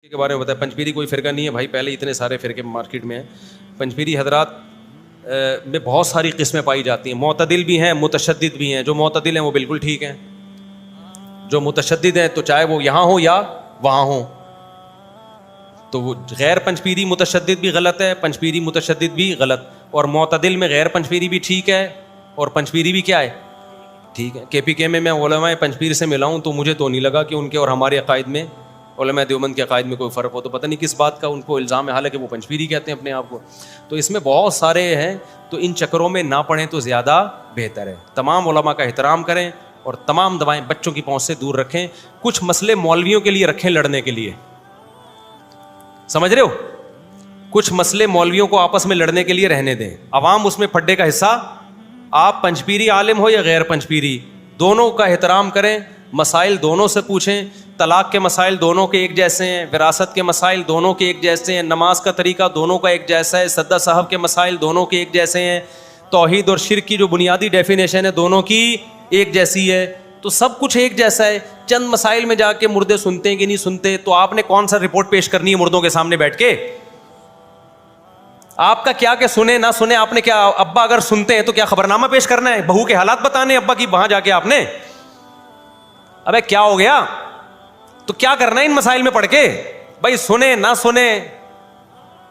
کے بارے میں بتایا. پنجپیری کوئی فرقہ نہیں ہے بھائی, پہلے اتنے سارے فرقے مارکیٹ میں ہیں. پنجپیری حضرات میں بہت ساری قسمیں پائی جاتی ہیں. معتدل بھی ہیں, متشدد بھی ہیں. جو معتدل ہیں وہ بالکل ٹھیک ہیں, جو متشدد ہیں تو چاہے وہ یہاں ہو یا وہاں ہو, تو وہ غیر پنجپیری متشدد بھی غلط ہے, پنجپیری متشدد بھی غلط, اور معتدل میں غیر پنجپیری بھی ٹھیک ہے اور پنجپیری بھی کیا ہے, ٹھیک ہے. کے پی کے میں علماء پنجپیر سے ملا ہوں تو مجھے تو نہیں لگا کہ ان کے اور ہمارے عقائد میں, علماء دیوبند کے عقائد میں کوئی فرق ہو. تو پتہ نہیں کس بات کا ان کو الزام ہے, حالانکہ وہ پنجپیری کہتے ہیں اپنے آپ کو. تو اس میں بہت سارے ہیں, تو ان چکروں میں نہ پڑھیں تو زیادہ بہتر ہے. تمام علماء کا احترام کریں اور تمام دوائیں بچوں کی پہنچ سے دور رکھیں. کچھ مسئلے مولویوں کے لیے رکھیں لڑنے کے لیے, سمجھ رہے ہو, کچھ مسئلے مولویوں کو آپس میں لڑنے کے لیے رہنے دیں. عوام اس میں پھڈے کا حصہ, آپ پنجپیری عالم ہو یا غیر پنجپیری, دونوں کا احترام کریں. مسائل دونوں سے پوچھیں. طلاق کے مسائل دونوں کے ایک جیسے ہیں, وراثت کے مسائل دونوں کے ایک جیسے ہیں, نماز کا طریقہ دونوں کا ایک جیسا ہے, سدا صاحب کے مسائل دونوں کے ایک جیسے ہیں, توحید اور شرک کی جو بنیادی ڈیفینیشن ہے دونوں کی ایک جیسی ہے, تو سب کچھ ایک جیسا ہے. چند مسائل میں جا کے مردے سنتے ہیں کہ نہیں سنتے, تو آپ نے کون سا رپورٹ پیش کرنی ہے مردوں کے سامنے بیٹھ کے؟ آپ کا کیا کہ سنے نہ سنے, آپ نے کیا, ابا اگر سنتے ہیں تو کیا خبرنامہ پیش کرنا ہے, بہو کے حالات بتانے ابا کی وہاں جا کے آپ نے؟ ابے کیا ہو گیا, تو کیا کرنا ہے ان مسائل میں پڑھ کے؟ بھائی سنے نہ سنے,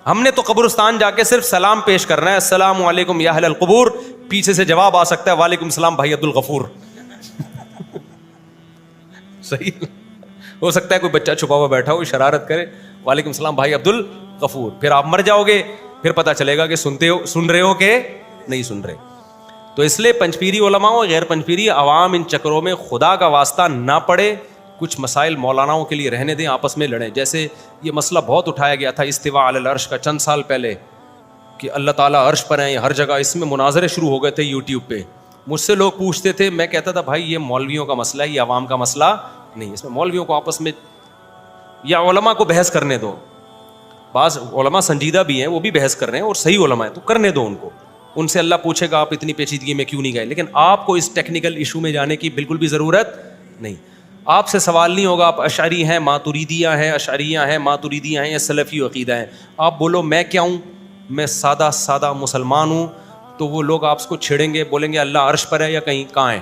ہم نے تو قبرستان جا کے صرف سلام پیش کرنا ہے, السلام علیکم یا اہل القبور, پیچھے سے جواب آ سکتا ہے وعلیکم السلام بھائی عبد الغفور. صحیح ہو سکتا ہے کوئی بچہ چھپا ہوا بیٹھا ہو شرارت کرے, وعلیکم السلام بھائی عبد الغفور, پھر آپ مر جاؤ گے, پھر پتہ چلے گا کہ سن رہے ہو کہ نہیں سن رہے. تو اس لیے پنجپیری علماء و غیر پنجپیری عوام ان چکروں میں خدا کا واسطہ نہ پڑے. کچھ مسائل مولاناؤں کے لیے رہنے دیں, آپس میں لڑیں. جیسے یہ مسئلہ بہت اٹھایا گیا تھا استواء علی العرش کا چند سال پہلے, کہ اللہ تعالیٰ عرش پر ہیں ہر جگہ. اس میں مناظرے شروع ہو گئے تھے یوٹیوب پہ. مجھ سے لوگ پوچھتے تھے, میں کہتا تھا بھائی یہ مولویوں کا مسئلہ ہے, یہ عوام کا مسئلہ نہیں. اس میں مولویوں کو آپس میں یا علماء کو بحث کرنے دو. بعض علماء سنجیدہ بھی ہیں, وہ بھی بحث کر رہے ہیں اور صحیح علماء ہیں, تو کرنے دو ان کو. ان سے اللہ پوچھے گا آپ اتنی پیچیدگی میں کیوں نہیں گئے. لیکن آپ کو اس ٹیکنیکل ایشو میں جانے کی بالکل بھی ضرورت نہیں. آپ سے سوال نہیں ہوگا آپ اشعری ہیں, ماتوریدیہ ہیں, اشعریہ ہیں, ماتوریدیہ ہیں یا سلفی عقیدہ ہیں. آپ بولو میں کیا ہوں, میں سادہ مسلمان ہوں, تو وہ لوگ آپ کو چھیڑیں گے, بولیں گے اللہ عرش پر ہے یا کہیں کہاں ہے.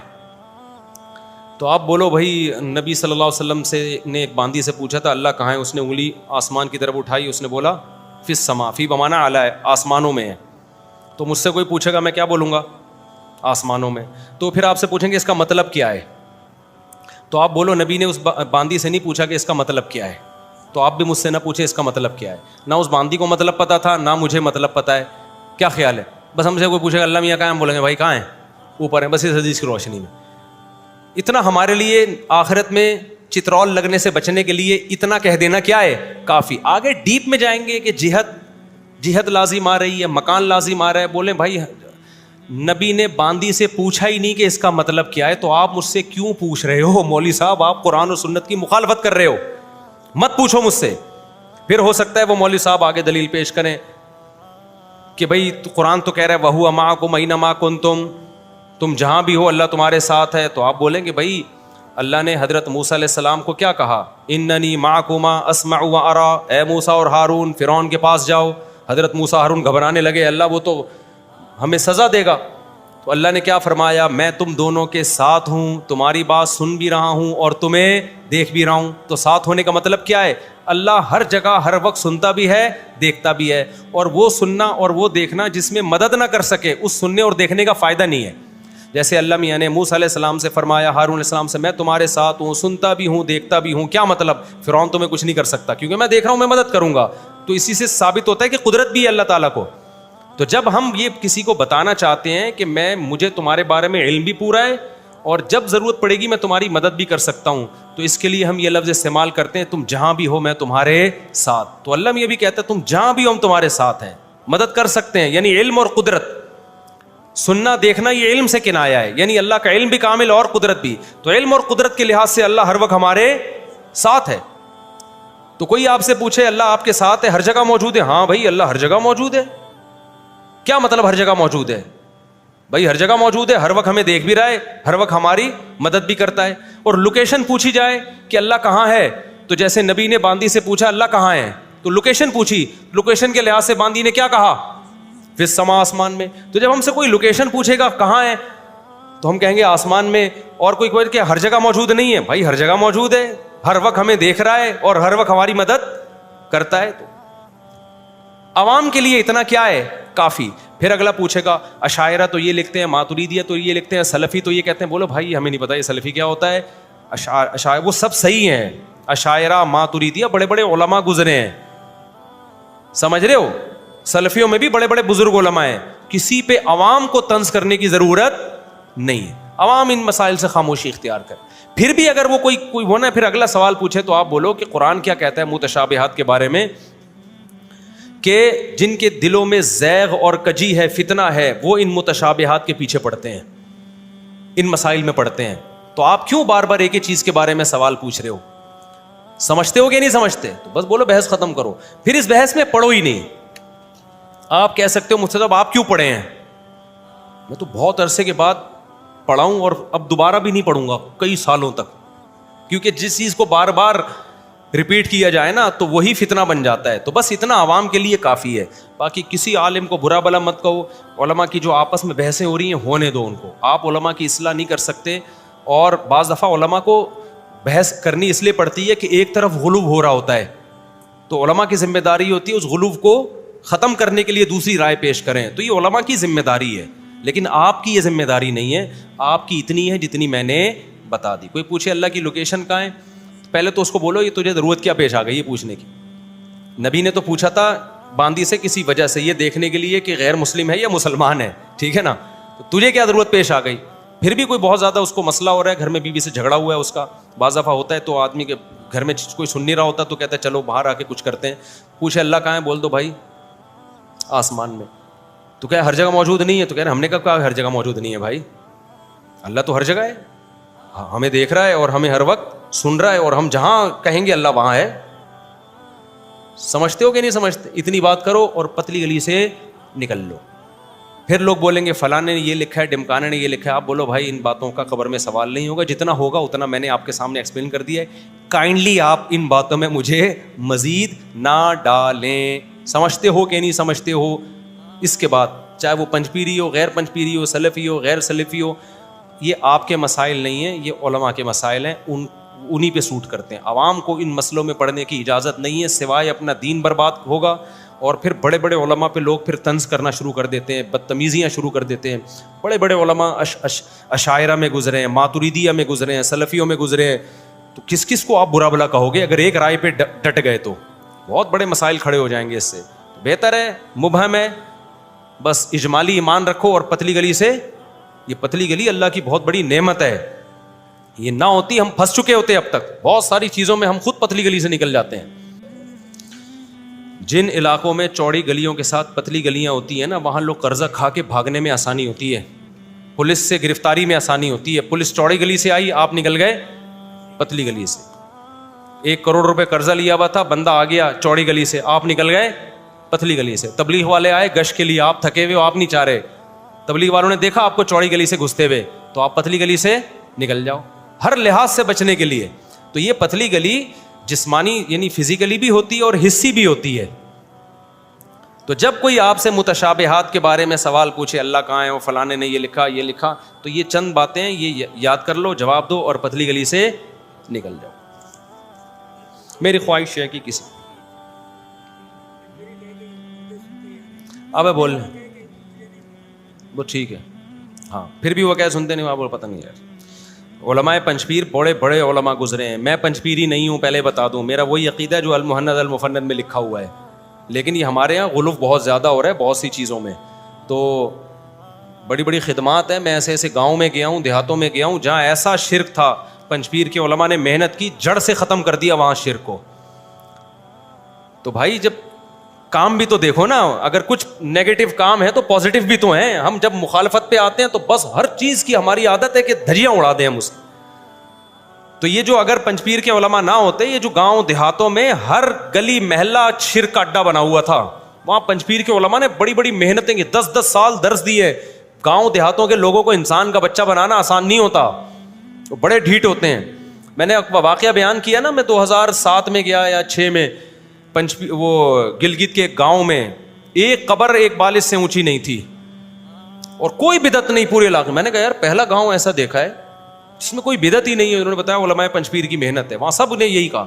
تو آپ بولو بھائی نبی صلی اللہ علیہ وسلم سے نے ایک باندی سے پوچھا تھا اللہ کہاں ہے, اس نے انگلی آسمان کی طرف اٹھائی, اس نے بولا فی السما, فی بمانا اعلیٰ ہے, آسمانوں میں ہے. تو مجھ سے کوئی پوچھے گا میں کیا بولوں گا, آسمانوں میں. تو پھر آپ سے پوچھیں گے اس کا مطلب کیا ہے, تو آپ بولو نبی نے اس باندی سے نہیں پوچھا کہ اس کا مطلب کیا ہے, تو آپ بھی مجھ سے نہ پوچھیں اس کا مطلب کیا ہے. نہ اس باندی کو مطلب پتہ تھا, نہ مجھے مطلب پتہ ہے. کیا خیال ہے, بس ہم سے کوئی پوچھے گا اللہ میاں کہاں ہیں, بولیں گے بھائی کہاں ہیں, اوپر ہیں, بس اس حدیث کی روشنی میں. اتنا ہمارے لیے آخرت میں چترول لگنے سے بچنے کے لیے اتنا کہہ دینا کیا ہے کافی. آگے ڈیپ میں جائیں گے کہ جہت لازم آ رہی ہے, مکان لازم آ رہا ہے, بولیں بھائی نبی نے باندی سے پوچھا ہی نہیں کہ اس کا مطلب کیا ہے, تو آپ مجھ سے کیوں پوچھ رہے ہو مولوی صاحب, آپ قرآن و سنت کی مخالفت کر رہے ہو, مت پوچھو مجھ سے. پھر ہو سکتا ہے وہ مولوی صاحب آگے دلیل پیش کریں کہ بھائی قرآن تو کہہ رہا ہے وَهُوَ مَعَكُمْ أَيْنَمَا كُنْتُمْ, تم جہاں بھی ہو اللہ تمہارے ساتھ ہے. تو آپ بولیں گے بھائی اللہ نے حضرت موسیٰ علیہ السلام کو کیا کہا, اِنَّنِي مَعَكُمَا أَسْمَعُ وَأَرَىٰ, اے موسیٰ اور ہارون فرعون کے پاس جاؤ. حضرت موسیٰ ہارون گھبرانے لگے, اللہ وہ تو ہمیں سزا دے گا. تو اللہ نے کیا فرمایا, میں تم دونوں کے ساتھ ہوں, تمہاری بات سن بھی رہا ہوں اور تمہیں دیکھ بھی رہا ہوں. تو ساتھ ہونے کا مطلب کیا ہے, اللہ ہر جگہ ہر وقت سنتا بھی ہے دیکھتا بھی ہے. اور وہ سننا اور وہ دیکھنا جس میں مدد نہ کر سکے, اس سننے اور دیکھنے کا فائدہ نہیں ہے. جیسے اللہ میاں نے موسیٰ علیہ السلام سے فرمایا, ہارون علیہ السلام سے, میں تمہارے ساتھ ہوں, سنتا بھی ہوں دیکھتا بھی ہوں. کیا مطلب, فرعون تمہیں کچھ نہیں کر سکتا کیونکہ میں دیکھ رہا ہوں, میں مدد کروں گا. تو اسی سے ثابت ہوتا ہے کہ قدرت بھی ہے اللہ تعالیٰ کو. تو جب ہم یہ کسی کو بتانا چاہتے ہیں کہ مجھے تمہارے بارے میں علم بھی پورا ہے اور جب ضرورت پڑے گی میں تمہاری مدد بھی کر سکتا ہوں, تو اس کے لیے ہم یہ لفظ استعمال کرتے ہیں, تم جہاں بھی ہو میں تمہارے ساتھ. تو اللہ میں یہ بھی کہتا ہے تم جہاں بھی ہو ہم تمہارے ساتھ ہیں, مدد کر سکتے ہیں. یعنی علم اور قدرت, سننا دیکھنا یہ علم سے کنایا ہے, یعنی اللہ کا علم بھی کامل اور قدرت بھی. تو علم اور قدرت کے لحاظ سے اللہ ہر وقت ہمارے ساتھ ہے. تو کوئی آپ سے پوچھے اللہ آپ کے ساتھ ہے, ہر جگہ موجود ہے, ہاں بھائی اللہ ہر جگہ موجود ہے. کیا مطلب ہر جگہ موجود ہے, بھائی ہر جگہ موجود ہے, ہر وقت ہمیں دیکھ بھی رہا ہے, ہر وقت ہماری مدد بھی کرتا ہے. اور لوکیشن پوچھی جائے کہ اللہ کہاں ہے, تو جیسے نبی نے باندی سے پوچھا اللہ کہاں ہے, تو لوکیشن پوچھی, لوکیشن کے لحاظ سے باندی نے کیا کہا, فی السماء, آسمان میں. تو جب ہم سے کوئی لوکیشن پوچھے گا کہاں ہے, تو ہم کہیں گے آسمان میں. اور کوئی کوئی کہ ہر جگہ موجود نہیں ہے, بھائی ہر جگہ موجود ہے, ہر وقت ہمیں دیکھ رہا ہے اور ہر وقت ہماری مدد کرتا ہے. تو عوام کے لیے اتنا کیا ہے, کافی. پھر اگلا پوچھے گا اشاعرہ تو یہ لکھتے ہیں, ماتریدیہ تو یہ لکھتے ہیں, سلفی تو یہ کہتے ہیں. بولو بھائی ہمیں نہیں پتا یہ سلفی کیا ہوتا ہے. اشاعرہ وہ سب صحیح ہیں, اشاعرہ ماتریدیہ بڑے بڑے علماء گزرے ہیں, سمجھ رہے ہو. سلفیوں میں بھی بڑے بڑے بزرگ علماء ہیں. کسی پہ عوام کو طنز کرنے کی ضرورت نہیں ہے, عوام ان مسائل سے خاموشی اختیار کرے. پھر بھی اگر وہ کوئی ہونا پھر اگلا سوال پوچھے تو آپ بولو کہ قرآن کیا کہتا ہے متشابہات کے بارے میں, کہ جن کے دلوں میں زیغ اور کجی ہے, فتنہ ہے, وہ ان متشابہات کے پیچھے پڑتے ہیں, ان مسائل میں پڑتے ہیں. تو آپ کیوں بار بار ایک ہی چیز کے بارے میں سوال پوچھ رہے ہو؟ سمجھتے ہو کہ نہیں سمجھتے؟ تو بس بولو بحث ختم کرو. پھر اس بحث میں پڑھو ہی نہیں. آپ کہہ سکتے ہو مجھ سے, آپ کیوں پڑھے ہیں؟ میں تو بہت عرصے کے بعد پڑھا ہوں اور اب دوبارہ بھی نہیں پڑھوں گا کئی سالوں تک, کیونکہ جس چیز کو بار بار ریپیٹ کیا جائے نا تو وہی فتنہ بن جاتا ہے. تو بس اتنا عوام کے لیے کافی ہے. باقی کسی عالم کو برا بلا مت کہو. علماء کی جو آپس میں بحثیں ہو رہی ہیں ہونے دو ان کو. آپ علماء کی اصلاح نہیں کر سکتے, اور بعض دفعہ علماء کو بحث کرنی اس لیے پڑتی ہے کہ ایک طرف غلو ہو رہا ہوتا ہے, تو علماء کی ذمہ داری ہوتی ہے اس غلو کو ختم کرنے کے لیے دوسری رائے پیش کریں. تو یہ علماء کی ذمہ داری ہے, لیکن آپ کی یہ ذمہ داری نہیں ہے. آپ کی اتنی ہے جتنی میں نے بتا دی. کوئی پوچھے اللہ کی لوکیشن کہاں ہے, پہلے تو اس کو بولو یہ تجھے ضرورت کیا پیش آ گئی یہ پوچھنے کی. نبی نے تو پوچھا تھا باندی سے کسی وجہ سے, یہ دیکھنے کے لیے کہ غیر مسلم ہے یا مسلمان ہے, ٹھیک ہے نا, تو تجھے کیا ضرورت پیش آ گئی. پھر بھی کوئی بہت زیادہ اس کو مسئلہ ہو رہا ہے, گھر میں بیوی سے جھگڑا ہوا ہے اس کا, بعض دفعہ ہوتا ہے, تو آدمی کے گھر میں کوئی سن نہیں رہا ہوتا تو کہتا ہے چلو باہر آ کے کچھ کرتے ہیں. پوچھے اللہ کہاں ہے, بول دو بھائی آسمان میں. تو کیا ہر جگہ موجود نہیں ہے؟ تو کہہ رہے ہم نے کب کہا ہر جگہ موجود نہیں ہے بھائی, اللہ تو ہر جگہ ہے, ہمیں دیکھ رہا ہے اور ہمیں ہر وقت سن رہا ہے, اور ہم جہاں کہیں گے اللہ وہاں ہے. سمجھتے ہو کہ نہیں سمجھتے؟ اتنی بات کرو اور پتلی گلی سے نکل لو. پھر لوگ بولیں گے فلاں نے یہ لکھا ہے, ڈمکانے نے یہ لکھا ہے. آپ بولو بھائی ان باتوں کا قبر میں سوال نہیں ہوگا, جتنا ہوگا اتنا میں نے آپ کے سامنے ایکسپلین کر دیا ہے. کائنڈلی آپ ان باتوں میں مجھے مزید نہ ڈالیں. سمجھتے ہو کہ نہیں سمجھتے ہو؟ اس کے بعد چاہے وہ پنج پیری ہو, غیر پنج پیری ہو, سلفی ہو, غیر سلفی ہو, یہ آپ کے مسائل نہیں ہیں, یہ علماء کے مسائل ہیں. انہی پہ سوٹ کرتے ہیں. عوام کو ان مسئلوں میں پڑھنے کی اجازت نہیں ہے, سوائے اپنا دین برباد ہوگا. اور پھر بڑے بڑے علماء پہ لوگ پھر طنز کرنا شروع کر دیتے ہیں, بدتمیزیاں شروع کر دیتے ہیں. بڑے بڑے علماء اشاعرہ میں گزرے ہیں, ماتریدیہ میں گزرے ہیں, سلفیوں میں گزرے ہیں. تو کس کس کو آپ برا بلا کہو گے؟ اگر ایک رائے پہ ڈٹ گئے تو بہت بڑے مسائل کھڑے ہو جائیں گے. اس سے بہتر ہے مبہم ہے, بس اجمالی ایمان رکھو. اور پتلی گلی سے, یہ پتلی گلی اللہ کی بہت بڑی نعمت ہے, یہ نہ ہوتی ہم پھنس چکے ہوتے. اب تک بہت ساری چیزوں میں ہم خود پتلی گلی سے نکل جاتے ہیں. جن علاقوں میں چوڑی گلیوں کے ساتھ پتلی گلیاں ہوتی ہیں نا, وہاں لوگ قرضہ کھا کے بھاگنے میں آسانی ہوتی ہے, پولیس سے گرفتاری میں آسانی ہوتی ہے. پولیس چوڑی گلی سے آئی, آپ نکل گئے پتلی گلی سے. 1 کروڑ روپے قرضہ لیا ہوا تھا, بندہ آ گیا چوڑی گلی سے, آپ نکل گئے پتلی گلی سے. تبلیغ والے آئے گشت کے لیے, آپ تھکے ہوئے ہو, آپ نہیں چاہ رہے, تبلیغ والوں نے دیکھا آپ کو چوڑی گلی سے گھستے ہوئے, تو آپ پتلی گلی سے نکل جاؤ, ہر لحاظ سے بچنے کے لیے. تو یہ پتلی گلی جسمانی یعنی فزیکلی بھی ہوتی ہے اور حسی بھی ہوتی ہے. تو جب کوئی آپ سے متشابہات کے بارے میں سوال پوچھے, اللہ کہاں ہے, وہ فلانے نے یہ لکھا یہ لکھا, تو یہ چند باتیں یہ یاد کر لو, جواب دو اور پتلی گلی سے نکل جاؤ. میری خواہش ہے کہ کسی اب بول وہ ٹھیک ہے, ہاں پھر بھی وہ کیا سنتے نہیں, آپ کو پتہ نہیں یار. علماء پنجپیر بڑے بڑے علماء گزرے ہیں. میں پنجپیری نہیں ہوں, پہلے بتا دوں, میرا وہی عقیدہ ہے جو المحند المفند میں لکھا ہوا ہے. لیکن یہ ہمارے یہاں غلو بہت زیادہ ہو رہا ہے بہت سی چیزوں میں. تو بڑی بڑی خدمات ہیں, میں ایسے ایسے گاؤں میں گیا ہوں, دیہاتوں میں گیا ہوں, جہاں ایسا شرک تھا, پنجپیر کے علماء نے محنت کی, جڑ سے ختم کر دیا وہاں شرک کو. تو بھائی جب کام بھی تو دیکھو نا, اگر کچھ نیگیٹو کام ہے تو پازیٹیو بھی تو ہیں. ہم جب مخالفت پہ آتے ہیں تو بس ہر چیز کی ہماری عادت ہے کہ دھجیاں اڑا دیں ہم اس. تو یہ جو اگر پنجپیر کے علماء نہ ہوتے, یہ جو گاؤں دیہاتوں میں ہر گلی محلہ شرک کا اڈا بنا ہوا تھا, وہاں پنجپیر کے علماء نے بڑی بڑی محنتیں کی, 10 سال درس دیے. گاؤں دیہاتوں کے لوگوں کو انسان کا بچہ بنانا آسان نہیں ہوتا, وہ بڑے ڈھیٹ ہوتے ہیں. میں نے واقعہ بیان کیا نا, میں 2007 میں گیا یا 6 میں وہ گلگت کے ایک گاؤں میں, ایک قبر ایک بالش سے اونچی نہیں تھی اور کوئی بدعت نہیں پورے علاقے. میں نے کہا یار پہلا گاؤں ایسا دیکھا ہے جس میں کوئی بدعت ہی نہیں ہے. انہوں نے بتایا علماء پنجپیر کی محنت ہے, وہاں سب نے یہی کہا.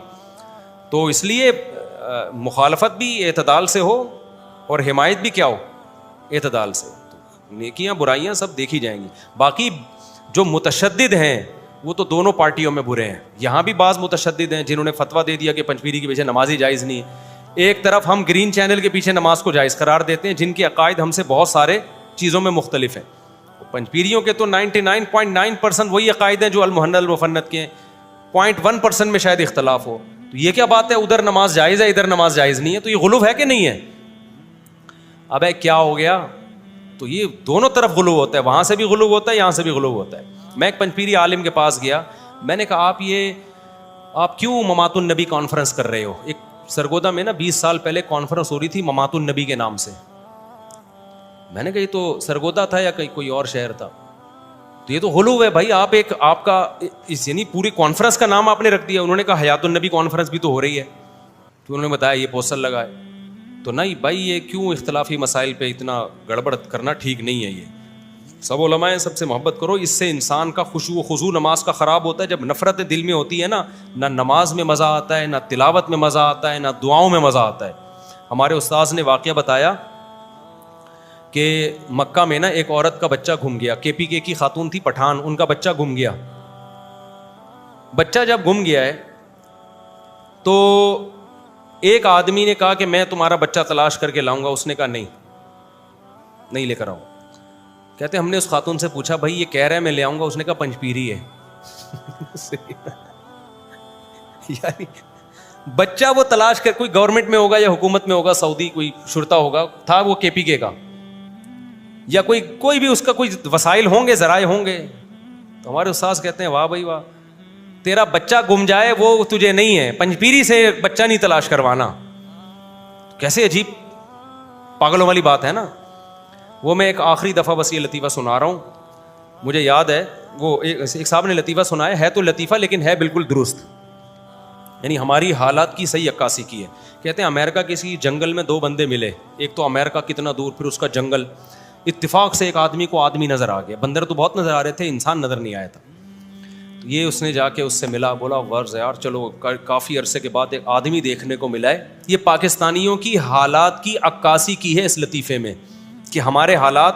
تو اس لیے مخالفت بھی اعتدال سے ہو اور حمایت بھی کیا ہو, اعتدال سے. نیکیاں برائیاں سب دیکھی جائیں گی. باقی جو متشدد ہیں وہ تو دونوں پارٹیوں میں برے ہیں. یہاں بھی بعض متشدد ہیں جنہوں نے فتویٰ دے دیا کہ پنجپیری کے پیچھے نماز ہی جائز نہیں ہے. ایک طرف ہم گرین چینل کے پیچھے نماز کو جائز قرار دیتے ہیں جن کے عقائد ہم سے بہت سارے چیزوں میں مختلف ہیں. پنجپیریوں کے تو 99.9% وہی عقائد ہیں جو المحنت المفنت کے ہیں, 0.1% میں شاید اختلاف ہو. تو یہ کیا بات ہے, ادھر نماز جائز ہے ادھر نماز جائز نہیں ہے, تو یہ غلو ہے کہ نہیں ہے؟ اب کیا ہو گیا, تو یہ دونوں طرف غلو ہوتا ہے, وہاں سے بھی غلو ہوتا ہے یہاں سے بھی غلو ہوتا ہے. میں ایک پنجپیری عالم کے پاس گیا, میں نے کہا آپ کیوں ممات النبی کانفرنس کر رہے ہو؟ ایک سرگودا میں نا 20 سال پہلے کانفرنس ہو رہی تھی ممات النبی کے نام سے. میں نے کہا یہ تو سرگودا تھا یا کوئی اور شہر تھا؟ تو یہ تو غلو ہے بھائی. آپ کا یعنی پوری کانفرنس کا نام آپ نے رکھ دیا. انہوں نے کہا حیات النبی کانفرنس بھی تو ہو رہی ہے. تو انہوں نے بتایا یہ پوسٹر لگا ہے. تو نہیں بھائی, یہ کیوں اختلافی مسائل پہ اتنا گڑبڑ کرنا ٹھیک نہیں ہے. یہ سب علماء ہیں, سب سے محبت کرو. اس سے انسان کا خشوع و خضوع نماز کا خراب ہوتا ہے. جب نفرت دل میں ہوتی ہے نا, نہ نماز میں مزہ آتا ہے, نہ تلاوت میں مزہ آتا ہے, نہ دعاؤں میں مزہ آتا ہے. ہمارے استاذ نے واقعہ بتایا کہ مکہ میں نا ایک عورت کا بچہ گم گیا. KPK کی خاتون تھی, پٹھان, ان کا بچہ گم گیا. بچہ جب گم گیا ہے تو ایک آدمی نے کہا کہ میں تمہارا بچہ تلاش کر کے لاؤں گا. اس نے کہا نہیں لے کر آؤں. کہتے ہم نے اس خاتون سے پوچھا بھائی یہ کہہ رہا ہے میں لے آؤں گا, اس نے کہا پنجپیری ہے. یعنی بچہ وہ تلاش کر, کوئی گورنمنٹ میں ہوگا یا حکومت میں ہوگا, سعودی کوئی شرطا ہوگا, تھا وہ KPK کا, یا کوئی بھی اس کا کوئی وسائل ہوں گے, ذرائع ہوں گے. تو ہمارے استاذ کہتے ہیں واہ بھائی واہ, تیرا بچہ گم جائے وہ تجھے نہیں ہے, پنجپیری سے بچہ نہیں تلاش کروانا. کیسے عجیب پاگلوں والی بات ہے نا. وہ میں ایک آخری دفعہ بس یہ لطیفہ سنا رہا ہوں, مجھے یاد ہے. وہ ایک صاحب نے لطیفہ سنایا ہے تو لطیفہ لیکن ہے بالکل درست, یعنی ہماری حالات کی صحیح عکاسی کی ہے. کہتے ہیں امریکہ کسی جنگل میں 2 بندے ملے. ایک تو امریکہ کتنا دور, پھر اس کا جنگل. اتفاق سے ایک آدمی کو آدمی نظر آ گیا. بندر تو بہت نظر آ رہے تھے, انسان نظر نہیں آیا تھا. یہ اس نے جا کے اس سے ملا, بولا غرض یار چلو کافی عرصے کے بعد ایک آدمی دیکھنے کو ملا ہے. یہ پاکستانیوں کی حالات کی عکاسی کی ہے اس لطیفے میں کہ ہمارے حالات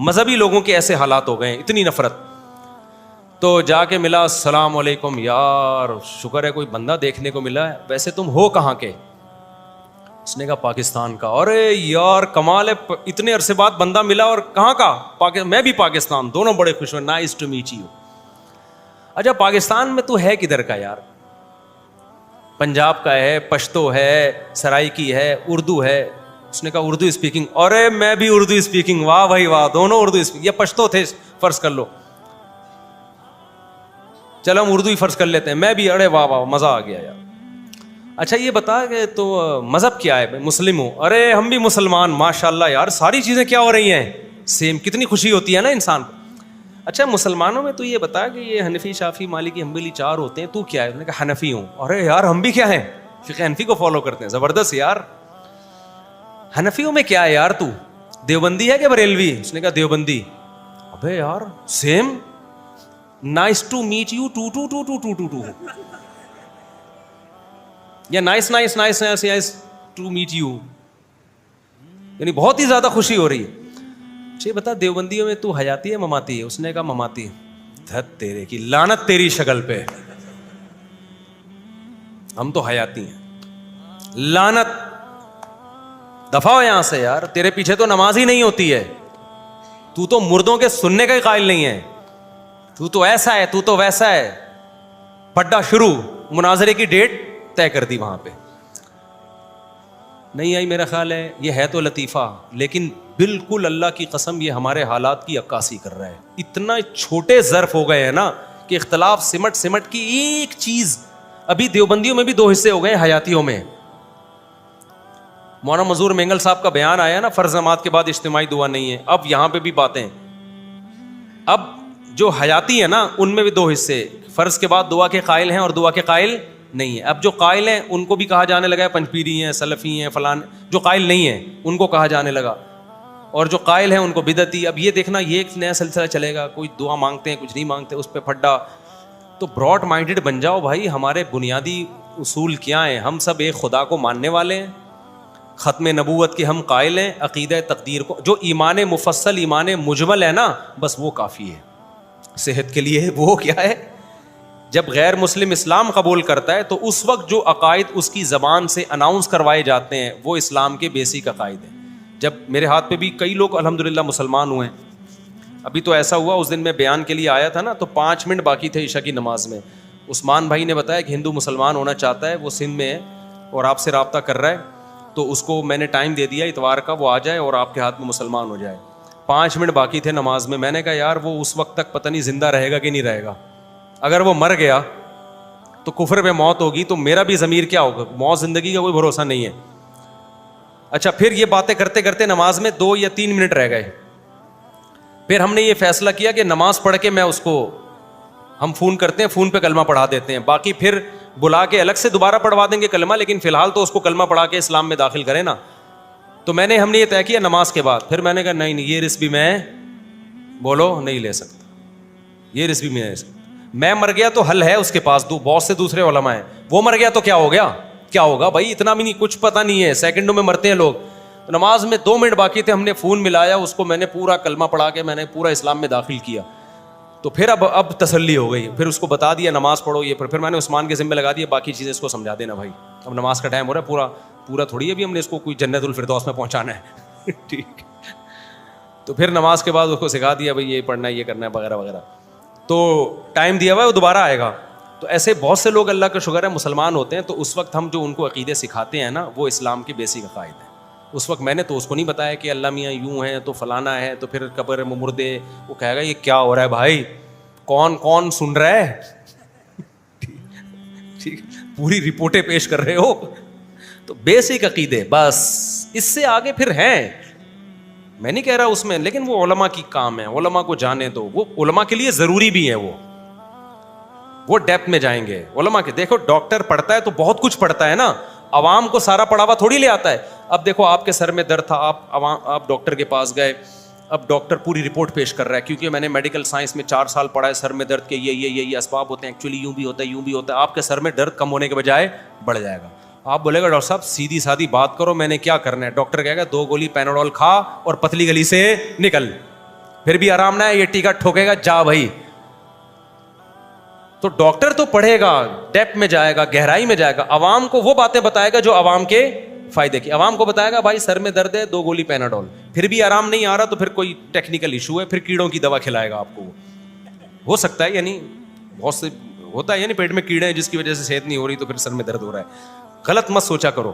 مذہبی لوگوں کے ایسے حالات ہو گئے ہیں, اتنی نفرت. تو جا کے ملا, السلام علیکم یار, شکر ہے کوئی بندہ دیکھنے کو ملا ہے, ویسے تم ہو کہاں کے؟ اس نے کہا پاکستان کا. ارے یار کمال ہے, اتنے عرصے بعد بندہ ملا اور کہاں کا؟ میں بھی پاکستان. دونوں بڑے خوش ہوئے, نائس ٹو میٹ یو. اچھا پاکستان میں تو ہے کدھر کا یار؟ پنجاب کا ہے, پشتو ہے, سرائکی ہے, اردو ہے. اس نے کہا اردو اسپیکنگ. ارے میں بھی اردو اسپیکنگ. واہ بھائی واہ, دونوں اردو اسپیکنگ. یہ پشتو تھے فرض کر لو, چلو ہم اردو ہی فرض کر لیتے ہیں. میں بھی, ارے واہ واہ مزہ آ گیا یار. اچھا یہ بتا کہ تو مذہب کیا ہے؟ مسلم ہوں. ارے ہم بھی مسلمان, ماشاء اللہ یار, ساری چیزیں کیا ہو رہی ہیں سیم. کتنی خوشی ہوتی ہے نا انسان کو. اچھا مسلمانوں میں تو یہ بتا کہ یہ حنفی, شافی, مالکی, حنبلی 4 ہوتے ہیں, تو کیا ہے؟ اس نے کہا حنفی ہوں. ارے یار ہم بھی کیا ہیں, فقہ حنفی کو فالو کرتے ہیں. زبردست یار. حنفیوں میں کیا ہے یار, تو دیوبندی ہے کہ بریلوی؟ اس نے کہا دیوبندی. ابے یار same, nice to meet you, too یا نائس ٹو میٹ یو, یعنی بہت ہی زیادہ خوشی ہو رہی ہے. اچھا بتا دیوبندیوں میں تو حیاتی ہے مماتی ہے؟ اس نے کہا مماتی. دھت تیرے کی لعنت تیری شکل پہ, ہم تو حیاتی ہیں. لعنت, دفع ہو یہاں سے یار, تیرے پیچھے تو نماز ہی نہیں ہوتی ہے. تو مردوں کے سننے کا ہی قائل نہیں ہے. تو ایسا ہے, تو ویسا ہے. پڈا شروع, مناظرے کی ڈیٹ طے کر دی وہاں پہ. نہیں آئی میرا خیال ہے. یہ ہے تو لطیفہ, لیکن بالکل اللہ کی قسم یہ ہمارے حالات کی عکاسی کر رہا ہے. اتنا چھوٹے ظرف ہو گئے ہیں نا کہ اختلاف سمٹ کی ایک چیز. ابھی دیوبندیوں میں بھی 2 حصے ہو گئے حیاتیوں میں. مولانا منظور مینگل صاحب کا بیان آیا نا, فرض نماز کے بعد اجتماعی دعا نہیں ہے. اب یہاں پہ بھی باتیں, اب جو حیاتی ہے نا ان میں بھی دو حصے, فرض کے بعد دعا کے قائل ہیں اور دعا کے قائل نہیں ہیں. اب جو قائل ہیں ان کو بھی کہا جانے لگا ہے پنجپیری ہیں, سلفی ہیں, فلان. جو قائل نہیں ہیں ان کو کہا جانے لگا, اور جو قائل ہیں ان کو بدعتی. اب یہ دیکھنا یہ ایک نیا سلسلہ چلے گا, کوئی دعا مانگتے ہیں کچھ نہیں مانگتے, اس پہ پھڈا. تو براڈ مائنڈڈ بن جاؤ بھائی. ہمارے بنیادی اصول کیا ہیں؟ ہم سب ایک خدا کو ماننے والے ہیں, ختم نبوت کے ہم قائل ہیں, عقیدہ تقدیر کو, جو ایمان مفصل ایمان مجمل ہے نا بس وہ کافی ہے صحت کے لیے. وہ کیا ہے؟ جب غیر مسلم اسلام قبول کرتا ہے تو اس وقت جو عقائد اس کی زبان سے اناؤنس کروائے جاتے ہیں وہ اسلام کے بیسک عقائد ہیں. جب میرے ہاتھ پہ بھی کئی لوگ الحمدللہ مسلمان ہوئے ہیں. ابھی تو ایسا ہوا, اس دن میں بیان کے لیے آیا تھا نا, تو 5 منٹ باقی تھے عشاء کی نماز میں. عثمان بھائی نے بتایا کہ ہندو مسلمان ہونا چاہتا ہے, وہ سندھ میں ہے اور آپ سے رابطہ کر رہا ہے, تو اس کو میں نے ٹائم دے دیا اتوار کا, وہ آ جائے اور آپ کے ہاتھ میں مسلمان ہو جائے. 5 منٹ باقی تھے نماز میں. میں نے کہا یار وہ اس وقت تک پتہ نہیں زندہ رہے گا کہ نہیں رہے گا. اگر وہ مر گیا تو کفر پہ موت ہوگی, تو میرا بھی ضمیر کیا ہوگا؟ موت زندگی کا کوئی بھروسہ نہیں ہے. اچھا, پھر یہ باتیں کرتے کرتے نماز میں 2 یا 3 منٹ رہ گئے. پھر ہم نے یہ فیصلہ کیا کہ نماز پڑھ کے میں اس کو, ہم فون کرتے ہیں, فون پہ کلمہ پڑھا دیتے ہیں, باقی پھر بلا کے الگ سے دوبارہ پڑھوا دیں گے کلمہ, لیکن فی الحال تو اس کو کلمہ پڑھا کے اسلام میں داخل کریں نا. تو ہم نے یہ طے کیا نماز کے بعد. پھر میں نے کہا نہیں یہ رسک بھی میں بولو نہیں لے سکتا, یہ رسک بھی میں نہیں لے سکتا. میں مر گیا تو حل ہے اس کے پاس, بہت سے دوسرے علماء ہیں. وہ مر گیا تو کیا ہو گیا, کیا ہوگا بھائی, اتنا بھی نہیں, کچھ پتہ نہیں ہے, سیکنڈوں میں مرتے ہیں لوگ. تو نماز میں 2 منٹ باقی تھے, ہم نے فون ملایا اس کو, میں نے پورا کلمہ پڑھا کے میں نے پورا اسلام میں داخل کیا. تو پھر اب تسلی ہو گئی. پھر اس کو بتا دیا نماز پڑھو یہ, پھر میں نے عثمان کے ذمہ لگا دیا باقی چیزیں اس کو سمجھا دینا بھائی, اب نماز کا ٹائم ہو رہا ہے, پورا تھوڑی ہے ابھی ہم نے اس کو کوئی جنت الفردوس میں پہنچانا ہے. ٹھیک. تو پھر نماز کے بعد اس کو سکھا دیا بھائی یہ پڑھنا ہے, یہ کرنا ہے وغیرہ وغیرہ. تو ٹائم دیا ہوا ہے, وہ دوبارہ آئے گا. تو ایسے بہت سے لوگ اللہ کا شکر ہے مسلمان ہوتے ہیں, تو اس وقت ہم جو ان کو عقیدے سکھاتے ہیں نا وہ اسلام کے بیسک عقائد ہیں. اس وقت میں نے تو اس کو نہیں بتایا کہ اللہ میاں یوں ہے تو فلانا ہے, تو پھر قبر میں مردے, وہ کہے گا یہ کیا ہو رہا ہے بھائی, کون سن رہا ہے, ٹھیک, پوری رپورٹیں پیش کر رہے ہو. تو بیسک عقیدے بس, اس سے آگے پھر ہیں, میں نہیں کہہ رہا اس میں, لیکن وہ علماء کی کام ہے, علماء کو جانے دو, وہ علماء کے لیے ضروری بھی ہے, وہ ڈیپتھ میں جائیں گے علماء کے. دیکھو ڈاکٹر پڑھتا ہے تو بہت کچھ پڑھتا ہے نا, عوام کو سارا پڑھاوا تھوڑی لے آتا ہے. اب دیکھو آپ کے سر میں درد تھا, آپ ڈاکٹر کے پاس گئے, اب ڈاکٹر پوری رپورٹ پیش کر رہا ہے, کیونکہ میں نے میڈیکل سائنس میں 4 سال پڑھا ہے, سر میں درد کے یہ اسباب ہوتے ہیں, ایکچولی یوں بھی ہوتا ہے یوں بھی ہوتا ہے. آپ کے سر میں درد کم ہونے کے بجائے بڑھ جائے گا. آپ بولے گا ڈاکٹر صاحب سیدھی سادھی بات کرو, میں نے کیا کرنا ہے؟ ڈاکٹر کہے گا 2 گولی پیناڈول کھا اور پتلی گلی سے نکل, پھر بھی آرام نہ ہے, یہ ٹیکا ٹھوکے گا, جا بھائی. تو ڈاکٹر تو پڑھے گا, ڈیپتھ میں جائے گا, گہرائی میں جائے گا, عوام کو وہ باتیں بتائے گا جو عوام کے فائدے کی. عوام کو بتائے گا بھائی سر میں درد ہے 2 گولی پیناڈول, پھر بھی آرام نہیں آ رہا تو پھر کوئی ٹیکنیکل ایشو ہے, پھر کیڑوں کی دوا کھلائے گا آپ کو. ہو سکتا ہے, یعنی بہت سے ہوتا ہے, یعنی پیٹ میں کیڑے ہیں جس کی وجہ سے صحت نہیں ہو رہی تو پھر سر میں درد ہو رہا ہے. غلط مت سوچا کرو.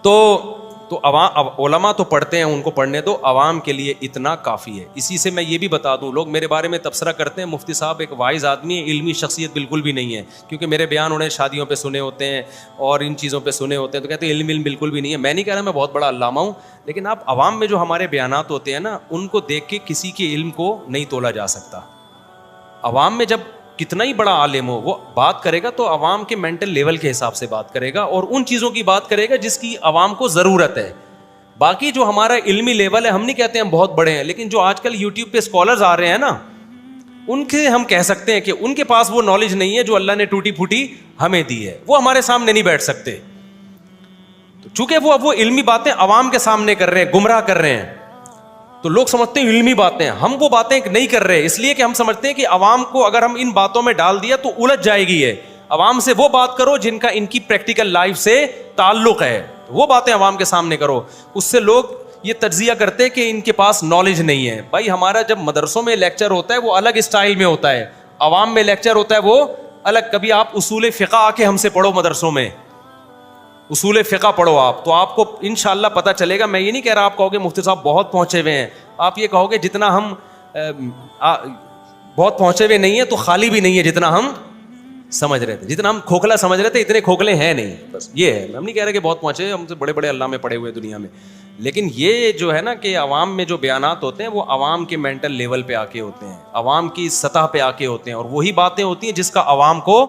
تو عوام, علماء تو پڑھتے ہیں, ان کو پڑھنے دو, عوام کے لیے اتنا کافی ہے. اسی سے میں یہ بھی بتا دوں, لوگ میرے بارے میں تبصرہ کرتے ہیں مفتی صاحب ایک وائز آدمی ہے, علمی شخصیت بالکل بھی نہیں ہے, کیونکہ میرے بیان انہیں شادیوں پہ سنے ہوتے ہیں اور ان چیزوں پہ سنے ہوتے ہیں, تو کہتے ہیں علم بالکل بھی نہیں ہے. میں نہیں کہہ رہا میں بہت بڑا علامہ ہوں, لیکن آپ عوام میں جو ہمارے بیانات ہوتے ہیں نا, ان کو دیکھ کے کسی کے علم کو نہیں تولا جا سکتا. عوام میں جب کتنا ہی بڑا عالم ہو, وہ بات کرے گا تو عوام کے مینٹل لیول کے حساب سے بات کرے گا, اور ان چیزوں کی بات کرے گا جس کی عوام کو ضرورت ہے. باقی جو ہمارا علمی لیول ہے, ہم نہیں کہتے ہم بہت بڑے ہیں, لیکن جو آج کل یوٹیوب پہ اسکالرز آ رہے ہیں نا, ان کے ہم کہہ سکتے ہیں کہ ان کے پاس وہ نالج نہیں ہے جو اللہ نے ٹوٹی پھوٹی ہمیں دی ہے, وہ ہمارے سامنے نہیں بیٹھ سکتے. تو چونکہ وہ اب وہ علمی باتیں عوام کے سامنے کر رہے ہیں, گمراہ کر رہے ہیں, تو لوگ سمجھتے ہیں علمی باتیں, ہم وہ باتیں نہیں کر رہے, اس لیے کہ ہم سمجھتے ہیں کہ عوام کو اگر ہم ان باتوں میں ڈال دیا تو الجھ جائے گی. ہے عوام سے وہ بات کرو جن کا ان کی پریکٹیکل لائف سے تعلق ہے, وہ باتیں عوام کے سامنے کرو. اس سے لوگ یہ تجزیہ کرتے ہیں کہ ان کے پاس نالج نہیں ہے. بھائی ہمارا جب مدرسوں میں لیکچر ہوتا ہے وہ الگ اسٹائل میں ہوتا ہے, عوام میں لیکچر ہوتا ہے وہ الگ. کبھی آپ اصول فقہ آ کے ہم سے پڑھو مدرسوں میں, اصول فقہ پڑھو آپ, تو آپ کو انشاءاللہ پتہ چلے گا. میں یہ نہیں کہہ رہا آپ کہو گے مفتی صاحب بہت پہنچے ہوئے ہیں, آپ یہ کہو گے جتنا ہم بہت پہنچے ہوئے نہیں ہیں تو خالی بھی نہیں ہے جتنا ہم سمجھ رہے تھے, جتنا ہم کھوکھلا سمجھ رہے تھے اتنے کھوکھلے ہیں نہیں. بس یہ ہے, ہم نہیں کہہ رہے کہ بہت پہنچے, ہم سے بڑے بڑے علامے پڑے ہوئے دنیا میں, لیکن یہ جو ہے نا کہ عوام میں جو بیانات ہوتے ہیں وہ عوام کے مینٹل لیول پہ آ کے ہوتے ہیں, عوام کی سطح پہ آ کے ہوتے ہیں, اور وہی باتیں ہوتی ہیں جس کا عوام کو